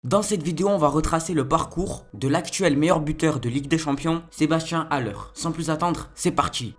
Dans cette vidéo, on va retracer le parcours de l'actuel meilleur buteur de Ligue des Champions, Sébastien Haller. Sans plus attendre, c'est parti.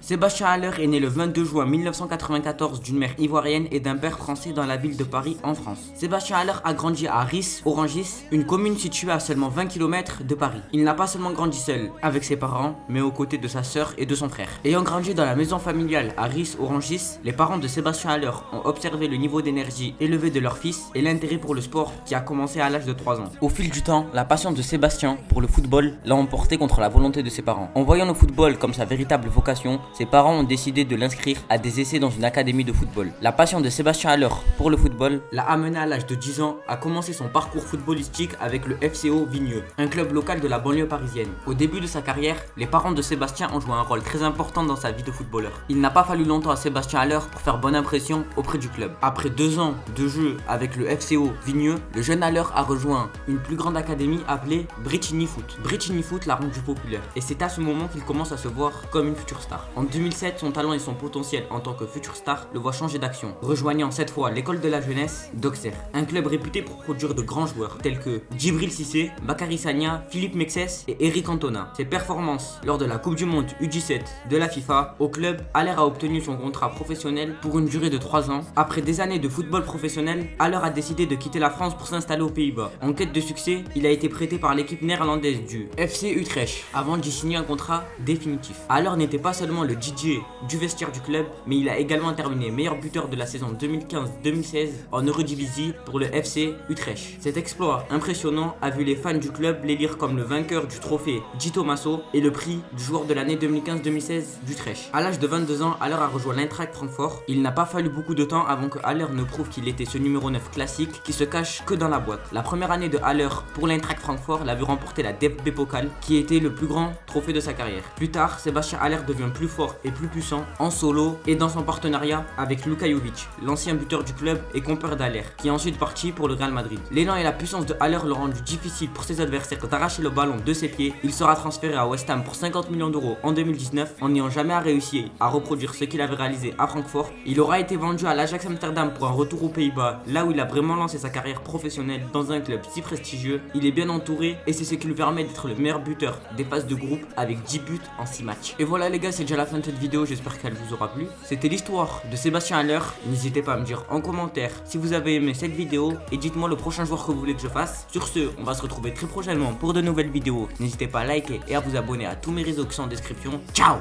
Sébastien Haller est né le 22 juin 1994 d'une mère ivoirienne et d'un père français dans la ville de Paris en France. Sébastien Haller a grandi à Ris-Orangis, une commune située à seulement 20 km de Paris. Il n'a pas seulement grandi seul avec ses parents, mais aux côtés de sa sœur et de son frère. Ayant grandi dans la maison familiale à Ris-Orangis, les parents de Sébastien Haller ont observé le niveau d'énergie élevé de leur fils et l'intérêt pour le sport qui a commencé à l'âge de 3 ans. Au fil du temps, la passion de Sébastien pour le football l'a emporté contre la volonté de ses parents. En voyant le football comme sa véritable vocation, ses parents ont décidé de l'inscrire à des essais dans une académie de football. La passion de Sébastien Haller pour le football l'a amené à l'âge de 10 ans à commencer son parcours footballistique avec le FCO Vigneux, un club local de la banlieue parisienne. Au début de sa carrière, les parents de Sébastien ont joué un rôle très important dans sa vie de footballeur. Il n'a pas fallu longtemps à Sébastien Haller pour faire bonne impression auprès du club. Après 2 ans de jeu avec le FCO Vigneux, le jeune Haller a rejoint une plus grande académie appelée Brétigny Foot. Brétigny Foot l'a rendu populaire et c'est à ce moment qu'il commence à se voir comme une future star. En 2007, son talent et son potentiel en tant que future star le voient changer d'action, rejoignant cette fois l'école de la jeunesse d'Auxerre, un club réputé pour produire de grands joueurs tels que Djibril Cissé, Bakary Sagna, Philippe Mexès et Eric Cantona. Ses performances lors de la Coupe du Monde U17 de la FIFA au club, Haller a obtenu son contrat professionnel pour une durée de 3 ans. Après des années de football professionnel, Haller a décidé de quitter la France pour s'installer aux Pays-Bas. En quête de succès, il a été prêté par l'équipe néerlandaise du FC Utrecht avant d'y signer un contrat définitif. Haller n'était pas seulement le DJ du vestiaire du club, mais il a également terminé meilleur buteur de la saison 2015-2016 en Eredivisie pour le FC Utrecht. Cet exploit impressionnant a vu les fans du club l'élire comme le vainqueur du trophée Di Tommaso et le prix du joueur de l'année 2015-2016 d'Utrecht. À l'âge de 22 ans, Haller a rejoint l'Eintracht Francfort. Il n'a pas fallu beaucoup de temps avant que Haller ne prouve qu'il était ce numéro 9 classique qui se cache que dans la boîte. La première année de Haller pour l'Eintracht Francfort l'a vu remporter la DFB Pokal, qui était le plus grand trophée de sa carrière. Plus tard, Sébastien Haller devient plus fort et plus puissant en solo et dans son partenariat avec Luka Jovic, l'ancien buteur du club et compère d'Haller, qui est ensuite parti pour le Real Madrid. L'élan et la puissance de Haller l'ont rendu difficile pour ses adversaires d'arracher le ballon de ses pieds. Il sera transféré à West Ham pour 50 millions d'euros en 2019 en n'ayant jamais réussi à reproduire ce qu'il avait réalisé à Francfort. Il aura été vendu à l'Ajax Amsterdam pour un retour aux Pays-Bas, là où il a vraiment lancé sa carrière professionnelle dans un club si prestigieux. Il est bien entouré et c'est ce qui lui permet d'être le meilleur buteur des phases de groupe avec 10 buts en 6 matchs. Et voilà les gars, c'est déjà la fin de cette vidéo, j'espère qu'elle vous aura plu. C'était l'histoire de Sébastien Haller. N'hésitez pas à me dire en commentaire si vous avez aimé cette vidéo et dites-moi le prochain joueur que vous voulez que je fasse. Sur ce, on va se retrouver très prochainement pour de nouvelles vidéos. N'hésitez pas à liker et à vous abonner à tous mes réseaux qui sont en description. Ciao!